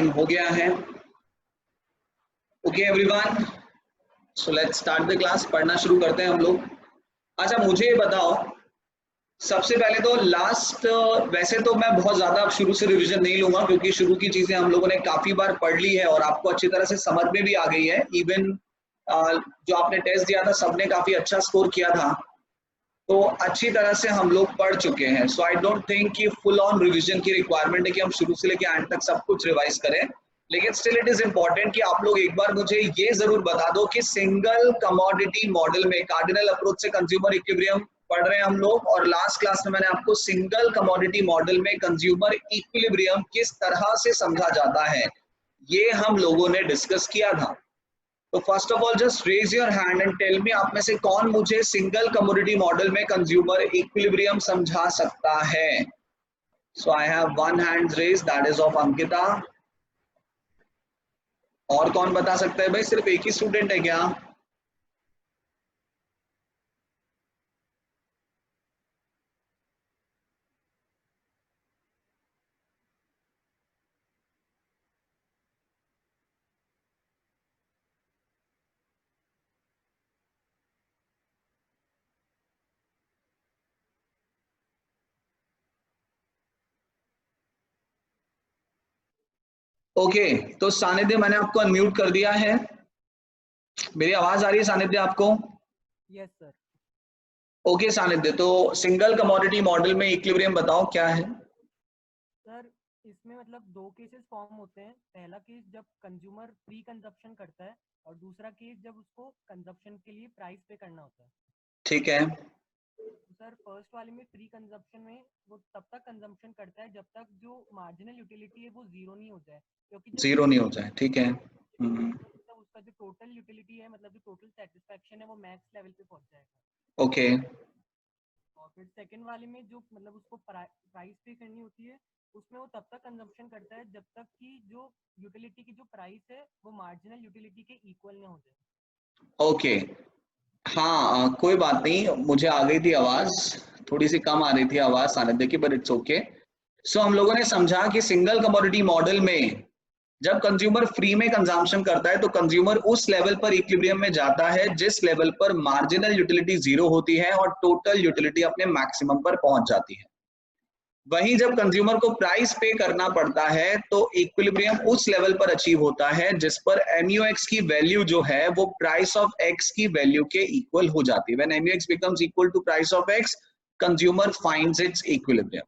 Time हो गया है। Okay everyone, so let's start the class. पढ़ना शुरू करते हैं हम लोग। अच्छा मुझे ये बताओ, सबसे पहले तो लास्ट, वैसे तो मैं बहुत ज्यादा शुरू से रिवीजन नहीं लूंगा क्योंकि शुरू की चीजें हम लोगों ने काफी बार पढ़ ली है और आपको अच्छी तरह से समझ में भी आ गई है। इवन जो आपने टेस्ट दिया था सबने काफी अच्छा स्कोर किया था, तो अच्छी तरह से हम लोग पढ़ चुके हैं। सो आई डोंट थिंक कि फुल ऑन रिवीजन की रिक्वायरमेंट है कि हम शुरू से लेकर एंड तक सब कुछ रिवाइज करें, लेकिन स्टिल इट इज इम्पोर्टेंट कि आप लोग एक बार मुझे ये जरूर बता दो कि सिंगल कमोडिटी मॉडल में कार्डिनल अप्रोच से कंज्यूमर इक्विलिब्रियम पढ़ रहे हैं हम लोग, और लास्ट क्लास में मैंने आपको सिंगल कमोडिटी मॉडल में कंज्यूमर इक्विलिब्रियम किस तरह से समझा जाता है ये हम लोगों ने डिस्कस किया था। तो first of all just raise your hand and tell me, आप में से कौन मुझे सिंगल कमोडिटी मॉडल में कंज्यूमर इक्विलिब्रियम समझा सकता है। So I have one hand raise, that is of Ankita. और कौन बता सकता है भाई? सिर्फ एक ही स्टूडेंट है क्या? ओके तो सानिध्य मैंने आपको अनम्यूट कर दिया है। मेरी आवाज आ रही है सानिध्य आपको? Yes sir. ओके सानिध्य, तो सिंगल कमोडिटी मॉडल में इक्विलिब्रियम बताओ क्या है। सर इसमें मतलब दो केसेस फॉर्म होते हैं। पहला केस जब कंज्यूमर प्री कंजप्शन करता है और दूसरा केस जब उसको कंजप्शन के लिए प्राइस पे करना होता है। ठीक है। तो सर फर्स्ट वाले में प्री कंजप्शन में वो तब तक कंजप्शन करता है जब तक जो मार्जिनल यूटिलिटी है वो जीरो नहीं हो जाए, क्योंकि जब जीरो नहीं हो जाए, ठीक है। तो उसका जो टोटल यूटिलिटी है, मतलब जो टोटल सेटिस्फेक्शन है, वो मैक्स लेवल पे पहुंच जाएगा। ओके। और फिर सेकंड वाले में जो मतलब उसको प्राइस पे करनी होती है, उसमें वो तब तक कंजप्शन करता है जब तक कि जो यूटिलिटी की जो प्राइस है वो मार्जिनल यूटिलिटी के इक्वल ना हो जाए। ओके हाँ कोई बात नहीं, मुझे आ गई थी आवाज, थोड़ी सी कम आ रही थी आवाज सानिध्य की, बट इट्स ओके। सो हम लोगों ने समझा कि सिंगल कमोडिटी मॉडल में जब कंज्यूमर फ्री में कंजम्पशन करता है तो कंज्यूमर उस लेवल पर इक्विलिब्रियम में जाता है जिस लेवल पर मार्जिनल यूटिलिटी जीरो होती है और टोटल यूटिलिटी अपने मैक्सिमम पर पहुंच जाती है। वहीं जब कंज्यूमर को प्राइस पे करना पड़ता है तो इक्विलिब्रियम उस लेवल पर अचीव होता है जिस पर MUX की वैल्यू जो है वो प्राइस ऑफ X की वैल्यू के इक्वल हो जाती है। When MUX becomes equal to price of X, consumer finds its equilibrium।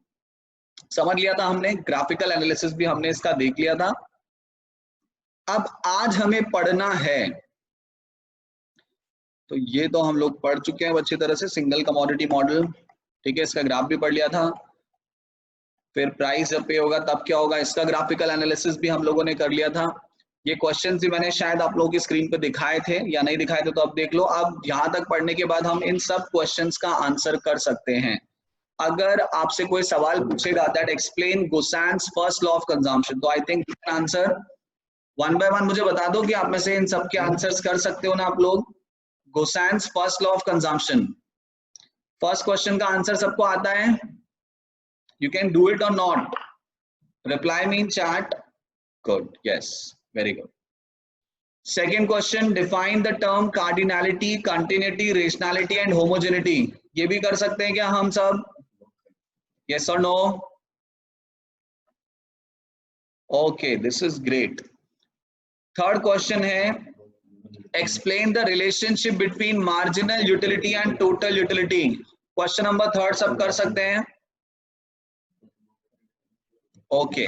समझ लिया था हमने, ग्राफिकल एनालिसिस भी हमने इसका देख लिया था। अब आज हमें पढ़ना है, तो ये तो हम लोग पढ़ चुके हैं अच्छी तरह से, सिंगल कमोडिटी मॉडल, ठीक है, इसका ग्राफ भी पढ़ लिया था। फिर प्राइस जब पे होगा तब क्या होगा, इसका ग्राफिकल एनालिसिस भी हम लोगों ने कर लिया था। ये क्वेश्चंस भी मैंने शायद आप लोगों की स्क्रीन पे दिखाए थे, या नहीं दिखाए थे तो अब देख लो। अब यहाँ तक पढ़ने के बाद हम इन सब क्वेश्चंस का आंसर कर सकते हैं। अगर आपसे कोई सवाल पूछेगा that explain Gossen's first law of consumption, तो I think answer one by one मुझे बता दो कि आप में से इन सब के आंसर्स कर सकते हो ना आप लोग। Gossen's first law of consumption, first question का आंसर सबको आता है? You can do it or not. Reply me in chat. Good. Yes. Very good. Second question, define the term cardinality, continuity, rationality and homogeneity. ये भी कर सकते हैं क्या हम सब? Yes or no? Okay, this is great. Third question है, explain the relationship between marginal utility and total utility. Question number third सब कर सकते हैं? Okay.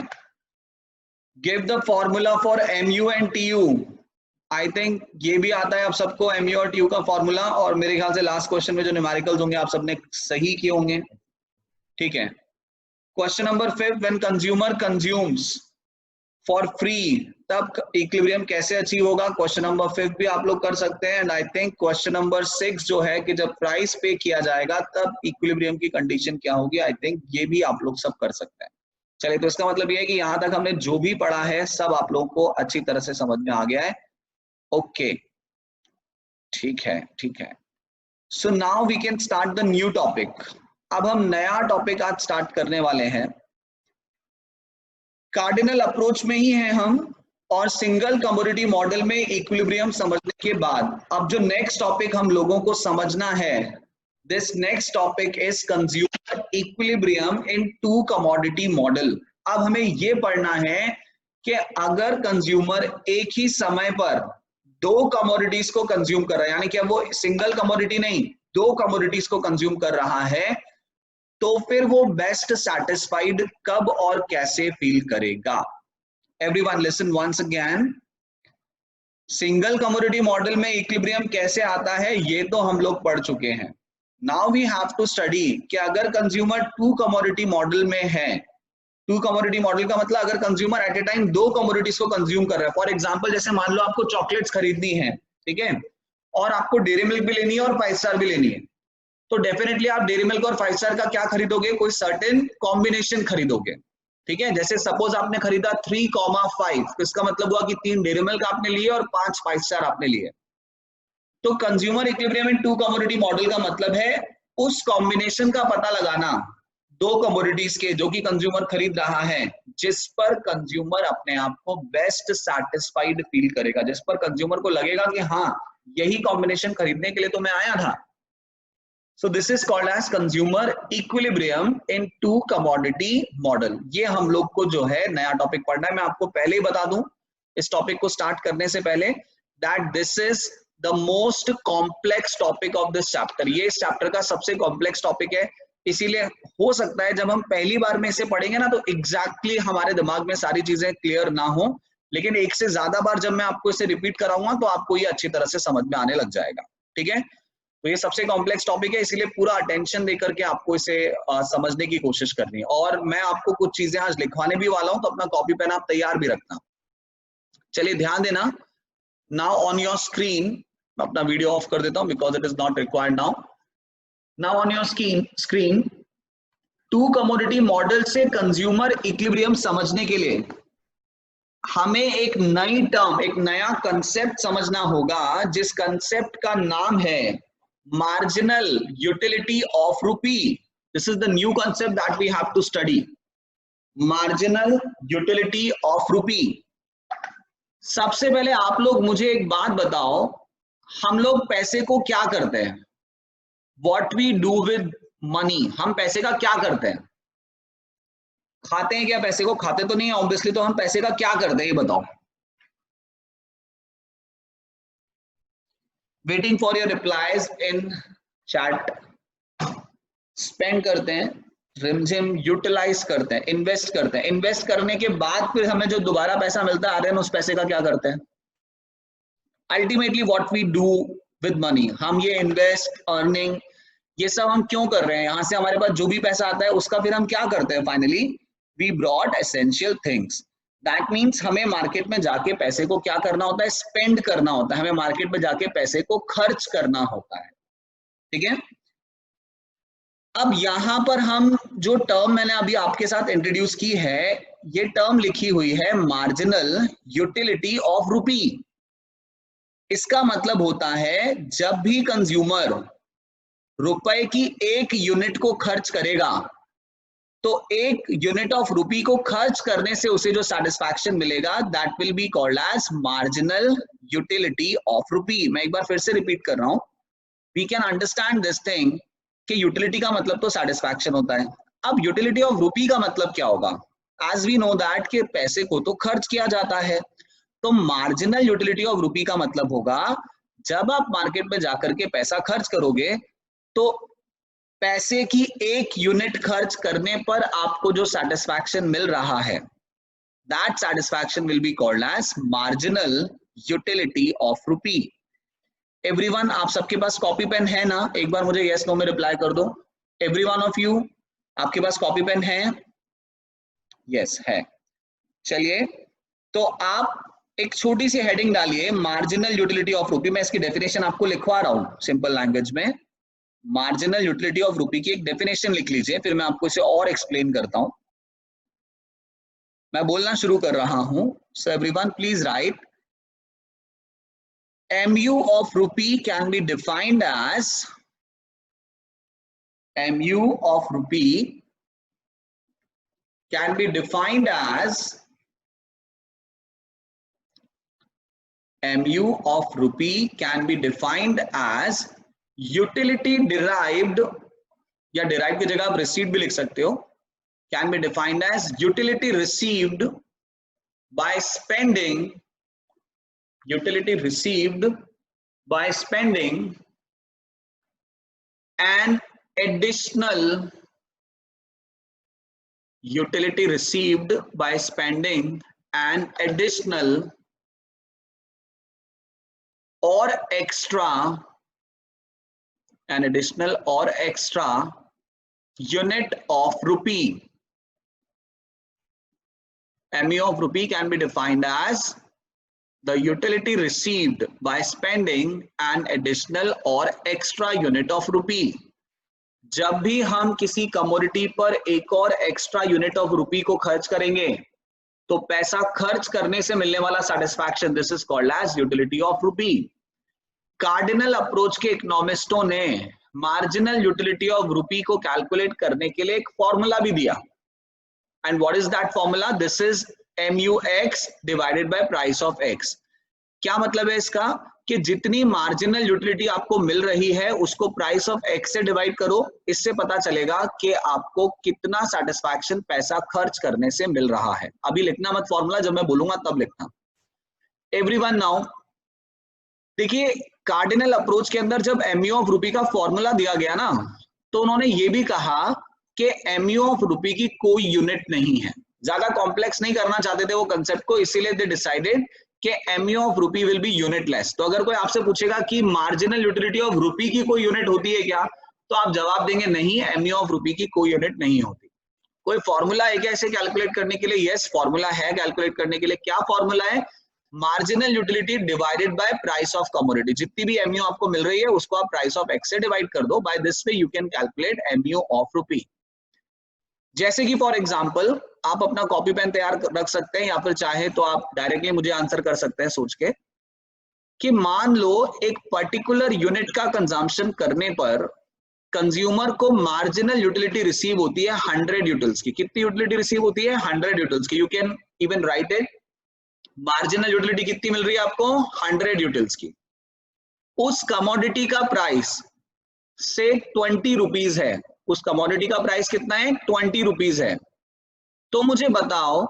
Give the formula for MU and TU. I think ये भी आता है आप सबको, MU और TU का फॉर्मूला, और मेरे ख्याल से लास्ट क्वेश्चन में जो न्यूमेरिकल्स होंगे आप सबने सही किए होंगे, ठीक है। Question number 5, when consumer consumes for free तब इक्विलिब्रियम कैसे अचीव होगा? क्वेश्चन नंबर 5 भी आप लोग कर सकते हैं। And I think question number 6 जो है कि जब प्राइस पे किया जाएगा तब इक्विलिब्रियम की कंडीशन क्या होगी, आई थिंक ये भी आप लोग सब कर सकते हैं। चलिए, तो इसका मतलब ये है कि यहां तक हमने जो भी पढ़ा है सब आप लोगों को अच्छी तरह से समझ में आ गया है। ओके, ठीक है, ठीक है। So now we can start the new topic. अब हम नया टॉपिक आज स्टार्ट करने वाले हैं, कार्डिनल अप्रोच में ही है हम, और सिंगल कमोडिटी मॉडल में इक्विलिब्रियम समझने के बाद अब जो नेक्स्ट टॉपिक हम लोगों को समझना है, this next topic is consumer equilibrium in two commodity model. अब हमें ये पढ़ना है कि अगर कंज्यूमर एक ही समय पर दो कमोडिटीज को कंज्यूम कर रहा है, यानी कि वो सिंगल कमोडिटी नहीं, दो कमोडिटीज को कंज्यूम कर रहा है, तो फिर वो बेस्ट सैटिस्फाइड कब और कैसे फील करेगा। Everyone listen once again, single commodity model में इक्विलिब्रियम कैसे आता है ये तो हम लोग पढ़ चुके हैं। Now we have to study कि अगर कंज्यूमर टू कमोडिटी मॉडल में है, टू कमोडिटी मॉडल का मतलब अगर कंज्यूमर एट ए टाइम दो कमोडिटीज को कंज्यूम कर रहा है, फॉर एग्जांपल जैसे मान लो आपको चॉकलेट्स खरीदनी है, ठीक है, और आपको डेयरी मिल्क भी लेनी है और 5 स्टार भी लेनी है, तो डेफिनेटली आप डेयरी मिल्क और 5 स्टार का क्या खरीदोगे, कोई सर्टेन कॉम्बिनेशन खरीदोगे, ठीक है। जैसे सपोज आपने खरीदा 3,5, तो इसका मतलब हुआ कि 3 डेयरी मिल्क आपने लिए और 5 5 स्टार आपने लिए। तो consumer equilibrium in two commodity model का मतलब है उस कॉम्बिनेशन का पता लगाना दो कमोडिटीज के जो कि कंज्यूमर खरीद रहा है, जिस पर कंज्यूमर अपने आप को बेस्ट सैटिस्फाइड फील करेगा, जिस पर कंज्यूमर को लगेगा कि हाँ यही कॉम्बिनेशन खरीदने के लिए तो मैं आया था। So this is called as consumer equilibrium in two commodity model। ये हम लोग को जो है नया टॉपिक पढ़ना है। मैं आपको पहले ही बता दूं इस टॉपिक को स्टार्ट करने से पहले that this is the most complex topic of this chapter। ये इस चैप्टर का सबसे कॉम्प्लेक्स टॉपिक है, इसीलिए हो सकता है जब हम पहली बार में इसे पढ़ेंगे ना तो एग्जैक्टली हमारे दिमाग में सारी चीजें क्लियर ना हो, लेकिन एक से ज्यादा बार जब मैं आपको इसे रिपीट कराऊंगा तो आपको ये अच्छी तरह से समझ में आने लग जाएगा, ठीक है। तो ये सबसे कॉम्प्लेक्स टॉपिक है, इसीलिए पूरा अटेंशन देकर के आपको इसे समझने की कोशिश करनी है। और मैं आपको कुछ चीजें आज लिखवाने भी वाला हूं, तो अपना कॉपी पेन आप तैयार भी रखना। चलिए ध्यान देना। नाउ ऑन योर स्क्रीन, मैं अपना वीडियो ऑफ कर देता हूं because it is not required now. Now on your screen two commodity model से कंज्यूमर इक्विलिब्रियम समझने के लिए हमें एक नई टर्म, एक नया कंसेप्ट समझना होगा, जिस कंसेप्ट का नाम है marginal utility of rupee। This is the new concept that we have to study, marginal utility of rupee। सबसे पहले आप लोग मुझे एक बात बताओ, हम लोग पैसे को क्या करते हैं? What we do with money, हम पैसे का क्या करते हैं? खाते हैं क्या पैसे को? खाते तो नहीं है ऑब्वियसली, तो हम पैसे का क्या करते हैं ये बताओ। Waiting for your replies in chat. Spend करते हैं, रिमझिम यूटिलाइज करते हैं, इन्वेस्ट करते हैं। इन्वेस्ट करने के बाद फिर हमें जो दोबारा पैसा मिलता है उस पैसे का क्या करते हैं? Ultimately what we do with money, हम ये इन्वेस्ट, अर्निंग, ये सब हम क्यों कर रहे हैं? यहाँ से हमारे पास जो भी पैसा आता है उसका फिर हम क्या करते हैं? Finally we brought essential things. That means हमें मार्केट में जाके पैसे को क्या करना होता है? स्पेंड करना होता है। हमें मार्केट में जाके पैसे को खर्च करना होता है, ठीक है। अब यहां पर हम जो टर्म मैंने अभी आपके साथ इंट्रोड्यूस की है, ये टर्म लिखी हुई है मार्जिनल यूटिलिटी ऑफ रूपी। इसका मतलब होता है जब भी कंज्यूमर रुपए की एक यूनिट को खर्च करेगा तो एक यूनिट ऑफ रूपी को खर्च करने से उसे जो सेटिस्फैक्शन मिलेगा that will be called as marginal utility of rupee. मैं एक बार फिर से रिपीट कर रहा हूं, we can understand this thing कि यूटिलिटी का मतलब तो सेटिस्फैक्शन होता है। अब यूटिलिटी ऑफ रूपी का मतलब क्या होगा? एज वी नो दैट कि पैसे को तो खर्च किया जाता है, तो मार्जिनल यूटिलिटी ऑफ रूपी का मतलब होगा जब आप मार्केट में जाकर के पैसा खर्च करोगे तो पैसे की एक यूनिट खर्च करने पर आपको जो सेटिस्फैक्शन मिल रहा है that satisfaction will be called as marginal utility of rupee. Everyone, आप सबके पास कॉपी पेन है ना? एक बार मुझे यस नो में रिप्लाई कर दो। एवरी वन ऑफ यू, आपके पास कॉपी पेन है? यस है। चलिए, तो आप एक छोटी सी हेडिंग डालिए, मार्जिनल यूटिलिटी ऑफ रूपी। मैं इसकी डेफिनेशन आपको लिखवा रहा हूं सिंपल लैंग्वेज में। मार्जिनल यूटिलिटी ऑफ रूपी की एक डेफिनेशन लिख लीजिए, फिर मैं आपको इसे और एक्सप्लेन करता हूं। मैं बोलना शुरू कर रहा हूं, so everyone please right. MU of rupee can be defined as MU of rupee can be defined as MU of rupee can be defined as utility derived, या derived की जगह आप received भी लिख सकते हो, can be defined as utility received by spending, utility received by spending an additional, utility received by spending an additional or extra, an additional or extra unit of rupee. MU of rupee can be defined as the utility received by spending an additional or extra unit of rupee. जब भी हम किसी commodity पर एक और extra unit of rupee को खर्च करेंगे तो पैसा खर्च करने से मिलने वाला satisfaction, this is called as utility of rupee. Cardinal approach के इकोनॉमिस्टों ने मार्जिनल यूटिलिटी ऑफ रुपी को कैलकुलेट करने के लिए एक फॉर्मूला भी दिया, and what is that formula? This is MUX divided by price of X। क्या मतलब है इसका? कि जितनी मार्जिनल यूटिलिटी आपको मिल रही है उसको प्राइस ऑफ X से डिवाइड करो, इससे पता चलेगा कि आपको कितना सेटिस्फैक्शन पैसा खर्च करने से मिल रहा है। अभी लिखना मत फॉर्मूला, जब मैं बोलूंगा तब लिखना। एवरीवन नाउ देखिए, कार्डिनल अप्रोच के अंदर जब MU ऑफ रुपी का फॉर्मूला दिया गया ना, तो उन्होंने ये भी कहा कि MU ऑफ रुपी की कोई यूनिट नहीं है। ज्यादा कॉम्प्लेक्स नहीं करना चाहते थे वो कंसेप्ट को, इसीलिए दे डिसाइडेड कि MU of rupee will be unitless. तो अगर कोई आपसे पूछेगा कि मार्जिनल यूटिलिटी ऑफ रुपी की कोई यूनिट होती है क्या, तो आप जवाब देंगे नहीं, MU ऑफ रुपी की कोई यूनिट नहीं होती। कोई फॉर्मूला है क्या इसे कैलकुलेट करने के लिए? यस, फॉर्मूला है कैलकुलेट करने के लिए। क्या फॉर्मूला है? Marginal utility divided by price of commodity. जितनी भी MU आपको मिल रही है उसको आप प्राइस ऑफ X से डिवाइड कर दो। By this way you can calculate MU of rupee. जैसे कि फॉर एग्जांपल आप अपना कॉपी पेन तैयार रख सकते हैं, या फिर चाहे तो आप डायरेक्टली मुझे आंसर कर सकते हैं सोच के, कि मान लो एक पर्टिकुलर यूनिट का कंजम्पशन करने पर कंज्यूमर को मार्जिनल यूटिलिटी रिसीव होती है 100 यूटिल्स की। कितनी यूटिलिटी रिसीव होती है? 100 यूटिल्स की। You can even right it, marginal utility कितनी मिल रही है आपको? 100 यूटिल्स की। उस कमोडिटी का प्राइस से 20 रुपीज है, उस कमोडिटी का प्राइस कितना है? 20 रुपीज है। तो मुझे बताओ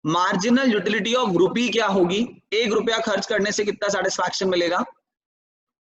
मार्जिनल यूटिलिटी ऑफ रुपी क्या होगी? 1 रुपया खर्च करने से कितना सेटिस्फैक्शन मिलेगा?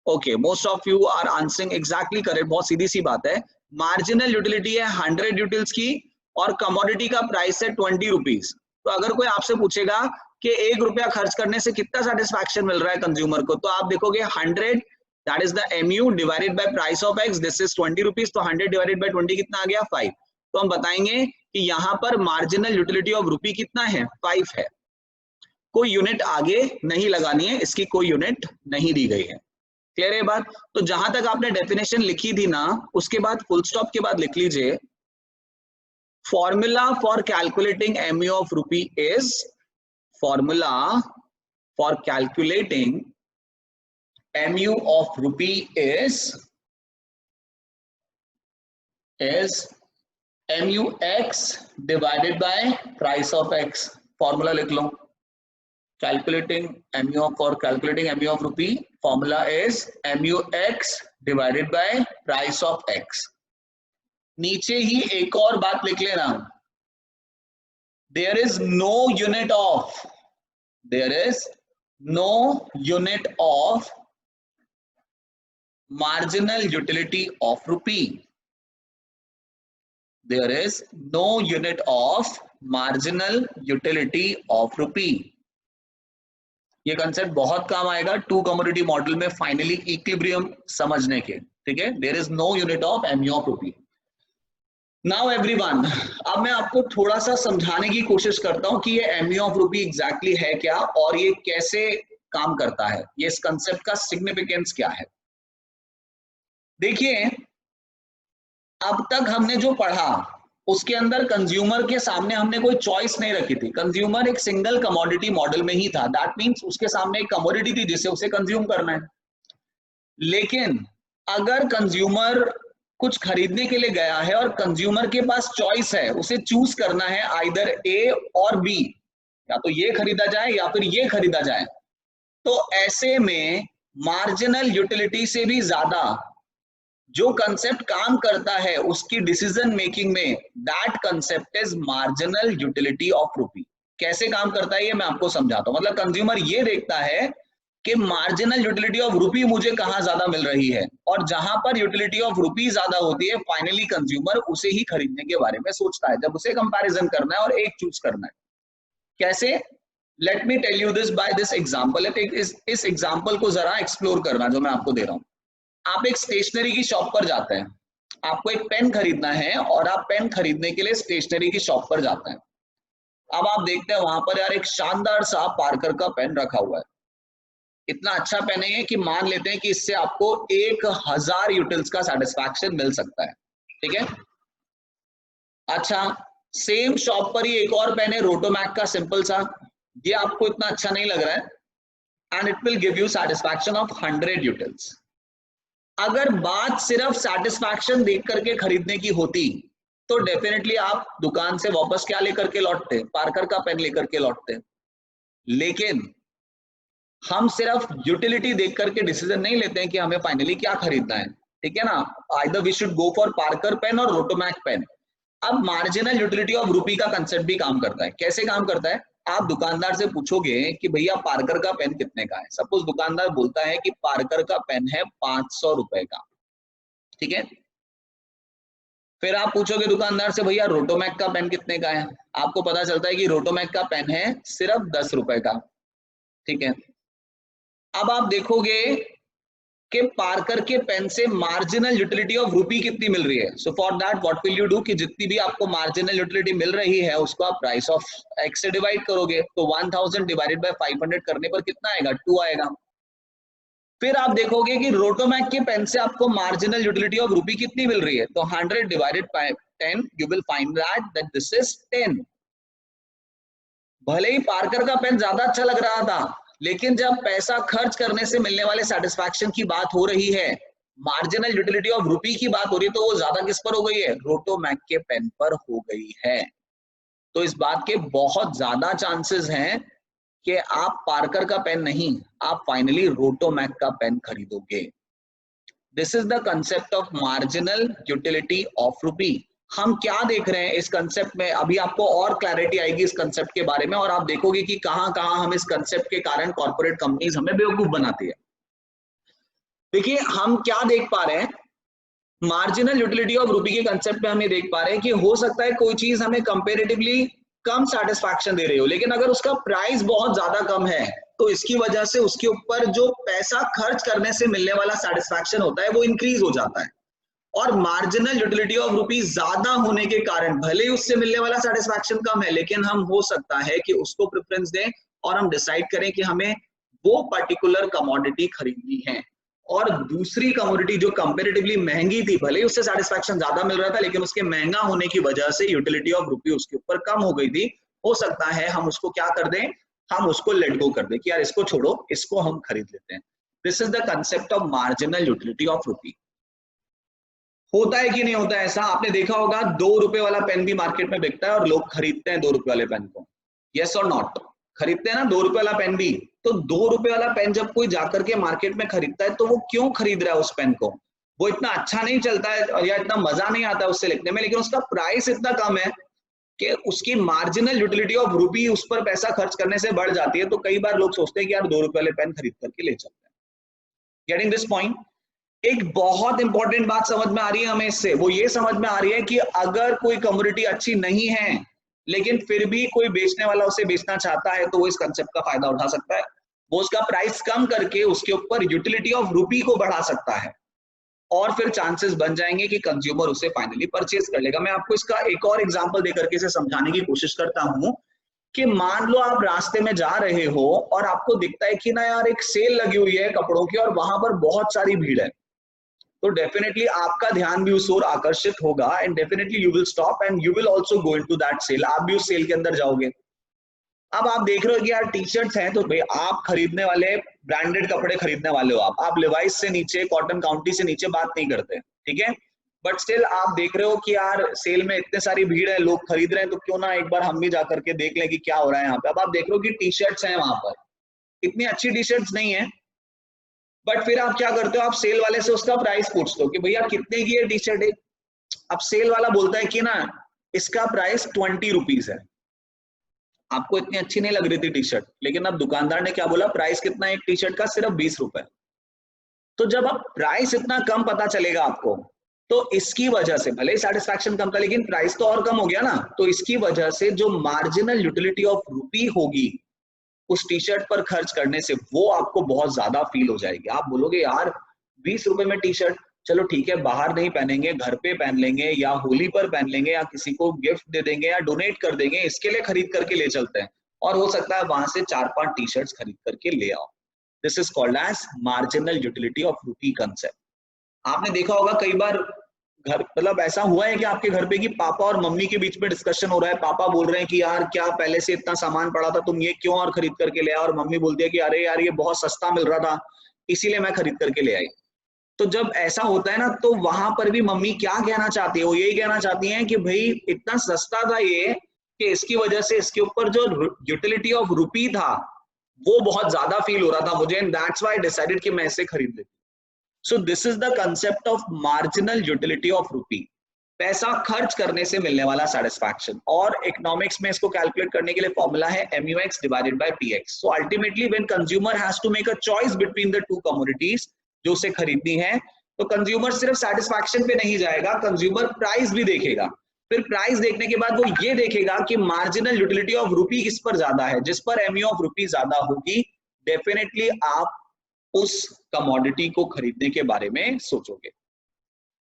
Okay, most of you are answering exactly correct. बहुत सीधी सी बात है, मार्जिनल यूटिलिटी है 100 यूटिल्स की और कमोडिटी का प्राइस है 20 रुपीज। तो अगर कोई आपसे पूछेगा कि 1 रुपया खर्च करने से कितना सेटिस्फैक्शन मिल रहा है कंज्यूमर को, तो आप देखोगे 100 that is the MU divided by price of X, this is 20 rupees. तो 100 डिवाइडेड बाय 20 कितना आ गया? 5। तो हम बताएंगे कि यहाँ पर मार्जिनल यूटिलिटी ऑफ रुपी कितना है? 5 है। कोई यूनिट आगे नहीं लगानी है, इसकी कोई यूनिट नहीं दी गई है। क्लियर है बात? तो जहां तक आपने डेफिनेशन लिखी थी ना, उसके बाद फुल स्टॉप के बाद लिख लीजिए, formula for calculating MU of rupee is, formula for calculating MU of rupee is MUX divided by price of X। Formula लिख लो, calculating MU of rupee, formula is MUX divided by price of X। नीचे ही एक और बात लिख लेना, there is no unit of marginal utility of rupee। There is no unit of marginal utility of rupee। ये concept बहुत काम आएगा 2 कमोडिटी मॉडल में फाइनली इक्विलिब्रियम समझने के, ठीक है? There is no unit of MU of rupee। Now everyone, अब मैं आपको थोड़ा सा समझाने की कोशिश करता हूं कि ये MU of rupee एग्जैक्टली है क्या और ये कैसे काम करता है, ये इस कंसेप्ट का सिग्निफिकेंस क्या है। देखिए, अब तक हमने जो पढ़ा उसके अंदर कंज्यूमर के सामने हमने कोई चॉइस नहीं रखी थी। कंज्यूमर एक सिंगल कमोडिटी मॉडल में ही था। दैट मींस उसके सामने एक कमोडिटी थी जिसे उसे कंज्यूम करना है। लेकिन अगर कंज्यूमर कुछ खरीदने के लिए गया है और कंज्यूमर के पास चॉइस है, उसे चूज करना है आइदर A और B, या तो ये खरीदा जाए या फिर ये खरीदा जाए, तो ऐसे में मार्जिनल यूटिलिटी से भी ज्यादा जो कंसेप्ट काम करता है उसकी डिसीजन मेकिंग में, that concept is marginal utility of रूपी। कैसे काम करता है ये मैं आपको समझाता हूं। मतलब कंज्यूमर ये देखता है कि मार्जिनल यूटिलिटी ऑफ रूपी मुझे कहां ज्यादा मिल रही है, और जहां पर यूटिलिटी ऑफ रूपी ज्यादा होती है फाइनली कंज्यूमर उसे ही खरीदने के बारे में सोचता है, जब उसे कंपैरिजन करना है और एक चूज करना है। कैसे? Let me tell you this by this example. इस एग्जांपल को जरा एक्सप्लोर करना जो मैं आपको दे रहा हूं। आप एक स्टेशनरी की शॉप पर जाते हैं, आपको एक पेन खरीदना है और आप पेन खरीदने के लिए स्टेशनरी की शॉप पर जाते हैं। अब आप देखते हैं वहां पर यार एक शानदार सा पार्कर का पेन रखा हुआ है। इतना अच्छा पेन है कि मान लेते हैं कि इससे आपको 1000 यूटिल्स का सेटिस्फैक्शन मिल सकता है। ठीक है, अच्छा सेम शॉप पर ही एक और पेन है रोटोमैक का सिंपल सा, ये आपको इतना अच्छा नहीं लग रहा है and it will give you satisfaction of 100 utils. अगर बात सिर्फ सेटिस्फैक्शन देख करके खरीदने की होती तो डेफिनेटली आप दुकान से वापस क्या लेकर के लौटते? पार्कर का पेन लेकर के लौटते। लेकिन हम सिर्फ यूटिलिटी देख करके डिसीजन नहीं लेते हैं कि हमें फाइनली क्या खरीदना है। ठीक है ना, either we should go for Parker pen और रोटोमैक पेन। अब मार्जिनल यूटिलिटी ऑफ रूपी का कंसेप्ट भी काम करता है। कैसे काम करता है? आप दुकानदार से पूछोगे कि भैया पार्कर का पेन कितने का है। सपोज दुकानदार बोलता है कि पार्कर का पेन है 500 रुपए का। ठीक है, फिर आप पूछोगे दुकानदार से भैया रोटोमैक का पेन कितने का है। आपको पता चलता है कि रोटोमैक का पेन है सिर्फ 10 रुपए का। ठीक है, अब आप देखोगे कि पार्कर के पेन से मार्जिनल यूटिलिटी ऑफ रूपी कितनी मिल रही है। So for that what will you do कि जितनी भी आपको मार्जिनल यूटिलिटी मिल रही है उसको आप प्राइस ऑफ एक्स से डिवाइड करोगे, तो 1000 डिवाइडेड बाय 500 करने पर कितना आएगा? 2 आएगा। फिर आप देखोगे कि रोटोमैक के पेन से आपको मार्जिनल यूटिलिटी ऑफ रूपी कितनी मिल रही है, तो 100 divided by 10 you will find that this is 10। भले ही पार्कर का पेन ज्यादा अच्छा लग रहा था, लेकिन जब पैसा खर्च करने से मिलने वाले सेटिस्फैक्शन की बात हो रही है, मार्जिनल यूटिलिटी ऑफ रूपी की बात हो रही है, तो वो ज्यादा किस पर हो गई है? रोटोमैक के पेन पर हो गई है। तो इस बात के बहुत ज्यादा चांसेस हैं कि आप पार्कर का पेन नहीं, आप फाइनली रोटोमैक का पेन खरीदोगे। This is the concept of marginal utility of रूपी। हम क्या देख रहे हैं इस कंसेप्ट में, अभी आपको और क्लैरिटी आएगी इस कंसेप्ट के बारे में, और आप देखोगे कि कहां कहां हम इस कंसेप्ट के कारण कॉर्पोरेट कंपनीज हमें बेवकूफ बनाती है। देखिए हम क्या देख पा रहे हैं, मार्जिनल यूटिलिटी ऑफ रूपी के कंसेप्ट में हम ये देख पा रहे हैं कि हो सकता है कोई चीज हमें कंपेरेटिवली कम सेटिस्फैक्शन दे रही हो, लेकिन अगर उसका प्राइस बहुत ज्यादा कम है तो इसकी वजह से उसके ऊपर जो पैसा खर्च करने से मिलने वाला सेटिस्फैक्शन होता है वो इंक्रीज हो जाता है। और मार्जिनल यूटिलिटी ऑफ रूपी ज्यादा होने के कारण भले ही उससे मिलने वाला सेटिस्फैक्शन कम है, लेकिन हम हो सकता है कि उसको प्रेफरेंस दें और हम डिसाइड करें कि हमें वो पर्टिकुलर कमोडिटी खरीदनी है। और दूसरी कमोडिटी जो कंपेरेटिवली महंगी थी, भले ही उससे सेटिस्फैक्शन ज्यादा मिल रहा था, लेकिन उसके महंगा होने की वजह से यूटिलिटी ऑफ रूपी उसके ऊपर कम हो गई थी, हो सकता है हम उसको क्या कर दें, हम उसको लेट गो कर दें कि यार इसको छोड़ो, इसको हम खरीद लेते हैं। This is the concept of marginal utility of रूपी। होता है कि नहीं होता है ऐसा? आपने देखा होगा 2 रुपए वाला पेन भी मार्केट में बिकता है और लोग खरीदते हैं 2 रुपए वाले पेन को। यस और नॉट? खरीदते हैं ना 2 रुपए वाला पेन भी। तो 2 रुपए वाला पेन जब कोई जाकर के मार्केट में खरीदता है तो वो क्यों खरीद रहा है उस पेन को? वो इतना अच्छा नहीं चलता है या इतना मजा नहीं आता है उससे लिखने में, लेकिन उसका प्राइस इतना कम है कि उसकी मार्जिनल यूटिलिटी ऑफ रूपी उस पर पैसा खर्च करने से बढ़ जाती है। तो कई बार लोग सोचते हैं कि यार 2 रुपए वाले पेन खरीद करके ले चलते हैं। Getting this point? एक बहुत इंपॉर्टेंट बात समझ में आ रही है हमें इससे, वो ये समझ में आ रही है कि अगर कोई कमोडिटी अच्छी नहीं है लेकिन फिर भी कोई बेचने वाला उसे बेचना चाहता है तो वो इस कंसेप्ट का फायदा उठा सकता है। वो उसका प्राइस कम करके उसके ऊपर यूटिलिटी ऑफ रूपी को बढ़ा सकता है और फिर चांसेस बन जाएंगे कि कंज्यूमर उसे फाइनली परचेज कर लेगा। मैं आपको इसका एक और एग्जांपल देकर के इसे समझाने की कोशिश करता हूं कि मान लो आप रास्ते में जा रहे हो और आपको दिखता है कि ना यार एक सेल लगी हुई है कपड़ों की और वहां पर बहुत सारी भीड़ है, तो डेफिनेटली आपका ध्यान भी उस ओर आकर्षित होगा and definitely you will stop and you will also go into that sale. आप भी उस सेल के अंदर जाओगे। अब आप देख रहे हो कि यार टी शर्ट्स हैं, तो भाई आप खरीदने वाले ब्रांडेड कपड़े खरीदने वाले हो, आप लिवाइस से नीचे, कॉटन काउंटी से नीचे बात नहीं करते, ठीक है? बट स्टिल आप देख रहे हो कि यार सेल में इतने सारी भीड़ है, लोग खरीद रहे हैं, तो क्यों ना एक बार हम भी जाकर के देख लें कि क्या हो रहा है यहाँ पे। अब आप देख रहे हो कि टी शर्ट्स हैं वहां पर, इतनी अच्छी टी शर्ट्स नहीं है, बट फिर आप क्या करते हो, आप सेल वाले से उसका प्राइस पूछते हो कि भैया कितने की ये टी शर्ट है। अब सेल वाला बोलता है कि ना इसका प्राइस 20 रुपीज है। आपको इतनी अच्छी नहीं लग रही थी टी शर्ट, लेकिन अब दुकानदार ने क्या बोला, प्राइस कितना है एक टी शर्ट का, सिर्फ 20 रुपए। तो जब अब प्राइस इतना कम पता चलेगा आपको, तो इसकी वजह से भले ही सेटिस्फैक्शन कम था लेकिन प्राइस तो और कम हो गया ना, तो इसकी वजह से जो मार्जिनल यूटिलिटी ऑफ रुपी होगी उस टी शर्ट पर खर्च करने से, वो आपको बहुत ज्यादा फील हो जाएगी। आप बोलोगे यार 20 रुपए में टी शर्ट, चलो ठीक है बाहर नहीं पहनेंगे, घर पे पहन लेंगे या होली पर पहन लेंगे या किसी को गिफ्ट दे देंगे या डोनेट कर देंगे, इसके लिए खरीद करके ले चलते हैं, और हो सकता है वहां से 4-5 टी शर्ट्स खरीद करके ले आओ। This is called as marginal utility of rupee concept. आपने देखा होगा कई बार घर, मतलब ऐसा हुआ है कि आपके घर पे कि पापा और मम्मी के बीच में डिस्कशन हो रहा है, पापा बोल रहे हैं कि यार क्या पहले से इतना सामान पड़ा था, तुम ये क्यों और खरीद करके ले आए, और मम्मी बोलती है कि अरे यार ये बहुत सस्ता मिल रहा था इसीलिए मैं खरीद करके ले आई। तो जब ऐसा होता है ना, तो वहां पर भी मम्मी क्या कहना चाहती है, वो यही कहना चाहती है कि भाई इतना सस्ता था ये कि इसकी वजह से इसके ऊपर जो यूटिलिटी ऑफ रुपी था वो बहुत ज्यादा फील हो रहा था मुझे, and that's why I decided कि मैं इसे खरीद लेती। So this is the concept of marginal utility of रुपी, पैसा खर्च करने से मिलने वाला सेटिस्फैक्शन। और इकोनॉमिक्स में इसको कैलकुलेट करने के लिए फॉर्मूला है MUX divided by PX। So ultimately when consumer has to make a choice between the two commodities जो उसे खरीदनी है, तो कंज्यूमर सिर्फ सेटिस्फैक्शन पे नहीं जाएगा, कंज्यूमर प्राइस भी देखेगा। फिर प्राइस देखने के बाद वो ये देखेगा कि मार्जिनल यूटिलिटी ऑफ रुपी किस पर ज्यादा है, जिस पर MU ऑफ रुपी ज्यादा होगी डेफिनेटली आप उस कमोडिटी को खरीदने के बारे में सोचोगे।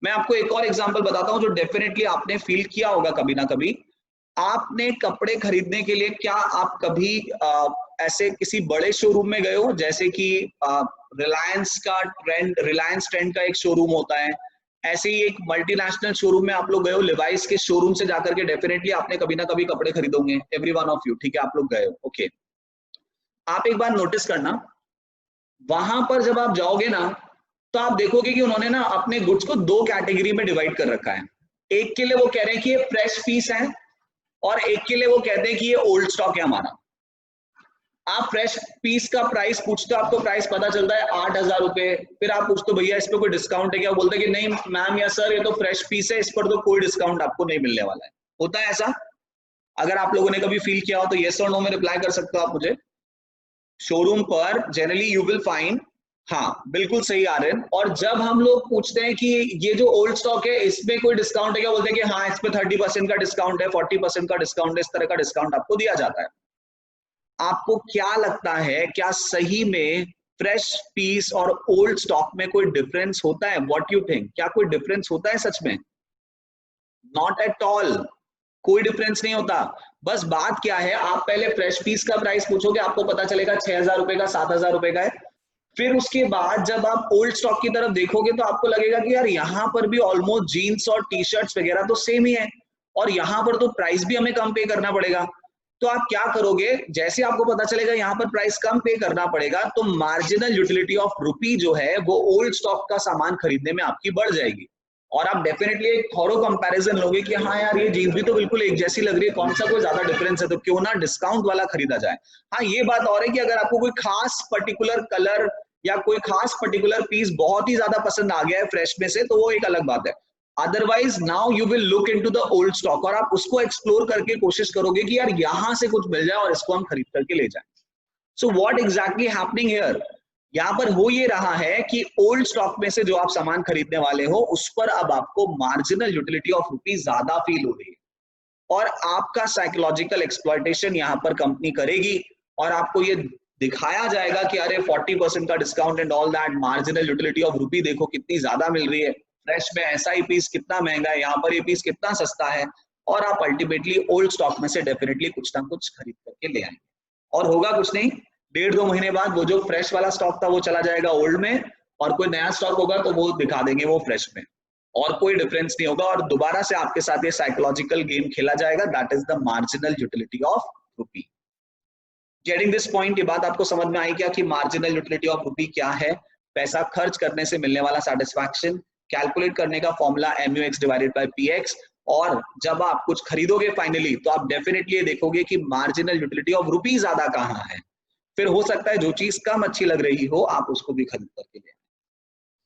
मैं आपको एक और एग्जांपल बताता हूं जो डेफिनेटली आपने फील किया होगा कभी ना कभी। आपने कपड़े खरीदने के लिए क्या आप कभी ऐसे किसी बड़े शोरूम में गए हो, जैसे कि रिलायंस ट्रेंड का एक शोरूम होता है, ऐसे ही एक मल्टीनेशनल शोरूम में आप लोग गए हो, लिवाइस के शोरूम से जाकर के डेफिनेटली आपने कभी ना कभी कपड़े खरीदोगे, एवरी वन ऑफ यू, ठीक है, आप लोग गए हो, ओके। आप एक बार नोटिस करना, वहां पर जब आप जाओगे ना, तो आप देखोगे कि उन्होंने ना अपने गुड्स को 2 कैटेगरी में डिवाइड कर रखा है। एक के लिए वो कह रहे हैं कि ये फ्रेश पीस है, और एक के लिए वो कहते हैं कि ये ओल्ड स्टॉक है हमारा। आप फ्रेश पीस का प्राइस पूछते हो, आपको प्राइस पता चलता है 8,000 रुपए, फिर आप पूछते हो भैया इस पे कोई डिस्काउंट है क्या, बोलते हैं कि नहीं मैम या सर ये तो फ्रेश पीस है, इस पर तो कोई डिस्काउंट आपको नहीं मिलने वाला है। होता है ऐसा? अगर आप लोगों ने कभी फील किया हो तो येस और नो में रिप्लाई कर सकते हो आप मुझे। शोरूम पर जनरली यू विल फाइंड, हाँ बिल्कुल सही आ रहे हैं। और जब हम लोग पूछते हैं कि ये जो ओल्ड स्टॉक है इसमें कोई डिस्काउंट है क्या, बोलते हैं कि हाँ इस पे 30% का डिस्काउंट है, 40% का डिस्काउंट है, इस तरह का डिस्काउंट आपको दिया जाता है। आपको क्या लगता है, क्या सही में फ्रेश पीस और ओल्ड स्टॉक में कोई डिफरेंस होता है? व्हाट यू थिंक, क्या कोई डिफरेंस होता है सच में? नॉट एट ऑल, कोई डिफरेंस नहीं होता। बस बात क्या है, आप पहले फ्रेश पीस का प्राइस पूछोगे, आपको पता चलेगा 6,000 रुपए का, 7,000 रुपए का है। फिर उसके बाद जब आप ओल्ड स्टॉक की तरफ देखोगे तो आपको लगेगा कि यार यहाँ पर भी ऑलमोस्ट जीन्स और टी शर्ट्स वगैरह तो सेम ही है, और यहाँ पर तो प्राइस भी हमें कम पे करना पड़ेगा। तो आप क्या करोगे, जैसे आपको पता चलेगा यहाँ पर प्राइस कम पे करना पड़ेगा, तो मार्जिनल यूटिलिटी ऑफ रुपी जो है वो ओल्ड स्टॉक का सामान खरीदने में आपकी बढ़ जाएगी, और आप डेफिनेटली एक थॉरो कंपैरिजन लोगे कि हाँ यार ये जीन्स भी तो बिल्कुल एक जैसी लग रही है, कौन सा कोई ज्यादा डिफरेंस है, तो क्यों ना डिस्काउंट वाला खरीदा जाए। हाँ ये बात और है कि अगर आपको कोई खास पर्टिकुलर कलर या कोई खास पर्टिकुलर पीस बहुत ही ज्यादा पसंद आ गया है फ्रेश में से, तो वो एक अलग बात है। Otherwise now you will look into the old stock, और आप उसको एक्सप्लोर करके कोशिश करोगे कि यार यहां से कुछ मिल जाए और इसको हम खरीद करके ले जाएं। So what exactly happening here, यहाँ पर हो ये रहा है कि ओल्ड स्टॉक में से जो आप सामान खरीदने वाले हो उस पर अब आपको मार्जिनल यूटिलिटी ऑफ रुपी ज्यादा फील हो रही है, और आपका साइकोलॉजिकल एक्सप्लॉयटेशन यहाँ पर कंपनी करेगी, और आपको ये दिखाया जाएगा कि अरे 40% का discount and all that, marginal utility of रुपी देखो कितनी ज्यादा मिल रही है, फ्रेश में ऐसा ही पीस कितना महंगा है, यहाँ पर ये पीस कितना सस्ता है, और आप अल्टीमेटली ओल्ड स्टॉक में से डेफिनेटली कुछ ना कुछ खरीद करके ले आएंगे। और होगा कुछ नहीं, 1.5-2 महीने बाद वो जो फ्रेश वाला स्टॉक था वो चला जाएगा ओल्ड में, और कोई नया स्टॉक होगा तो वो दिखा देंगे वो फ्रेश में, और कोई डिफरेंस नहीं होगा, और दोबारा से आपके साथ ये साइकोलॉजिकल गेम खेला जाएगा, that is the marginal utility of rupee. Getting this point, ये बात आपको समझ में आई क्या कि मार्जिनल यूटिलिटी ऑफ रुपी क्या है? पैसा खर्च करने से मिलने वाला सेटिस्फैक्शन, कैलकुलेट करने का formula MUX divided by PX, और जब आप कुछ खरीदोगे फाइनली तो आप डेफिनेटली देखोगे कि मार्जिनल यूटिलिटी ऑफ रुपी ज्यादा कहाँ है। फिर हो सकता है जो चीज कम अच्छी लग रही हो आप उसको भी खरीद करके ले।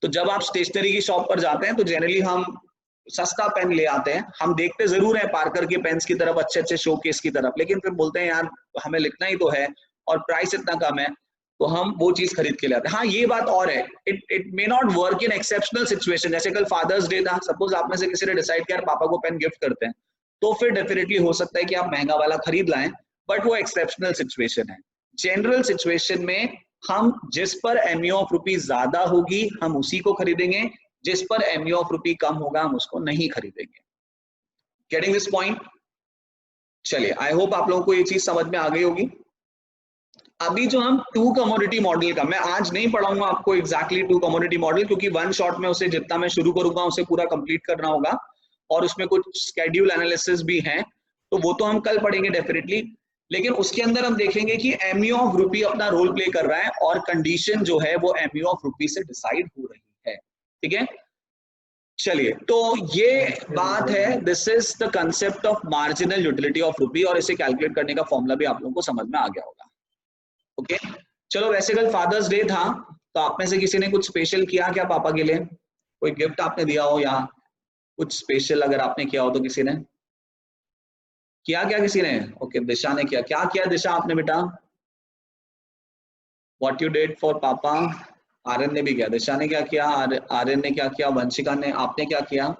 तो जब आप स्टेशनरी की शॉप पर जाते हैं तो जनरली हम सस्ता पेन ले आते हैं, हम देखते जरूर हैं पार्कर के पेन्स की तरफ, अच्छे अच्छे शोकेस की तरफ, लेकिन फिर बोलते हैं यार हमें लिखना ही तो है और प्राइस इतना कम है, तो हम वो चीज खरीद के लाते हैं। हाँ ये बात और है, it may not work in exceptional situation, जैसे कल फादर्स डे था, सपोज आप में से किसी ने डिसाइड किया पापा को पेन गिफ्ट करते हैं, तो फिर डेफिनेटली हो सकता है कि आप महंगा वाला खरीद लाएं, बट वो एक्सेप्शनल सिचुएशन है। जनरल सिचुएशन में हम जिस पर एमयू ऑफ रुपी ज्यादा होगी हम उसी को खरीदेंगे, जिस पर एमयू ऑफ रुपी कम होगा हम उसको नहीं खरीदेंगे। Getting this point? चलिए, आई होप आप लोगों को ये चीज समझ में आ गई होगी। अभी जो हम टू कमोडिटी मॉडल का, मैं आज नहीं पढ़ाऊंगा आपको एग्जैक्टली टू कमोडिटी मॉडल, क्योंकि वन शॉट में उसे जितना मैं शुरू करूंगा उसे पूरा कंप्लीट करना होगा और उसमें कुछ स्केड्यूल एनालिसिस भी हैं, तो वो तो हम कल पढ़ेंगे डेफिनेटली। लेकिन उसके अंदर हम देखेंगे कि एमयू ऑफ रुपी अपना रोल प्ले कर रहा है और कंडीशन जो है वो एमयू ऑफ रुपी से डिसाइड हो रही है। ठीक है, चलिए, तो ये बात है, this is the concept of marginal utility of रुपी, और इसे कैलकुलेट करने का फॉर्मूला भी आप लोगों को समझ में आ गया होगा। ओके, चलो, वैसे कल फादर्स डे था, तो आप में से किसी ने कुछ स्पेशल किया क्या पापा के लिए? कोई गिफ्ट आपने दिया हो या कुछ स्पेशल अगर आपने किया हो तो किसी ने किया क्या? किसी ने? ओके, दिशा ने किया। क्या किया दिशा आपने बेटा? व्हाट यू डिड फॉर पापा? आर्यन ने भी किया। दिशा ने क्या किया? आर्यन ने क्या किया? वंशिका ने, आपने क्या किया?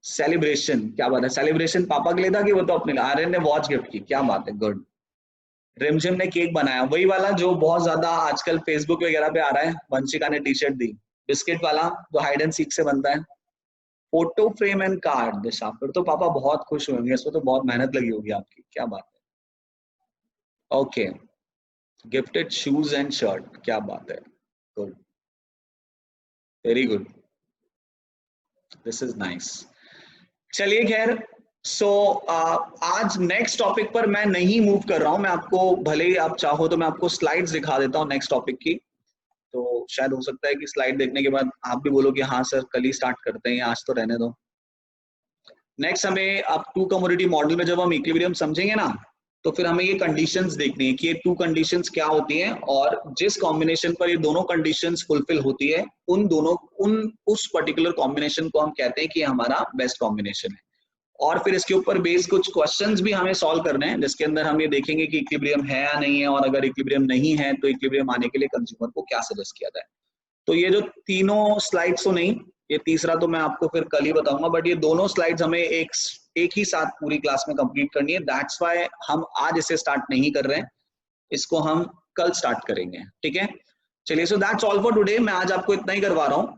सेलिब्रेशन, क्या बात है, सेलिब्रेशन पापा के लिए था कि वो तो अपने लिए? आर्यन ने वॉच गिफ्ट की, क्या बात है, गुड। रिमझिम ने केक बनाया, वही वाला जो बहुत ज्यादा आजकल फेसबुक वगैरह पे आ रहा है। वंशिका ने टी शर्ट दी, बिस्किट वाला जो हाइड एंड सीक से बनता है। फोटो फ्रेम एंड कार्ड, दिशा, फिर तो पापा बहुत खुश होंगे, इसमें तो बहुत मेहनत लगी होगी आपकी, क्या बात है। Okay, gifted shoes and shirt, क्या बात है, good, very good, this is nice. चलिए खैर, सो आज नेक्स्ट टॉपिक पर मैं नहीं मूव कर रहा हूं, मैं आपको, भले ही आप चाहो तो मैं आपको स्लाइड्स दिखा देता हूं नेक्स्ट टॉपिक की, तो शायद हो सकता है कि स्लाइड देखने के बाद आप भी बोलो कि हाँ सर कल ही स्टार्ट करते हैं, आज तो रहने दो। नेक्स्ट हमें अब टू कमोडिटी मॉडल में जब हम इक्विलिब्रियम समझेंगे ना, तो फिर हमें ये कंडीशंस देखनी है कि ये टू कंडीशंस क्या होती हैं, और जिस कॉम्बिनेशन पर ये दोनों कंडीशंस फुलफिल होती है उस पर्टिकुलर कॉम्बिनेशन को हम कहते हैं कि हमारा बेस्ट कॉम्बिनेशन है। और फिर इसके ऊपर बेस्ड कुछ क्वेश्चंस भी हमें सॉल्व करने हैं, जिसके अंदर हम ये देखेंगे कि इक्विलिब्रियम है या नहीं है, और अगर इक्विलिब्रियम नहीं है तो इक्विलिब्रियम आने के लिए कंज्यूमर को क्या सजेस्ट किया जाए। तो ये जो तीनों स्लाइड्स तो नहीं, ये तीसरा तो मैं आपको फिर कल ही बताऊंगा, बट ये दोनों स्लाइड्स हमें एक ही साथ पूरी क्लास में कंप्लीट करनी है। दैट्स व्हाई हम आज इसे स्टार्ट नहीं कर रहे हैं, इसको हम कल स्टार्ट करेंगे। ठीक है, चलिए, so that's all for today. मैं आज आपको इतना ही करवा रहा हूँ,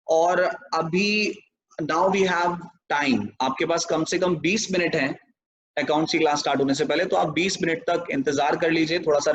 और अभी नाउ वी हैव टाइम, आपके पास कम से कम 20 मिनट है अकाउंट्स की क्लास स्टार्ट होने से पहले, तो आप 20 मिनट तक इंतजार कर लीजिए, थोड़ा सा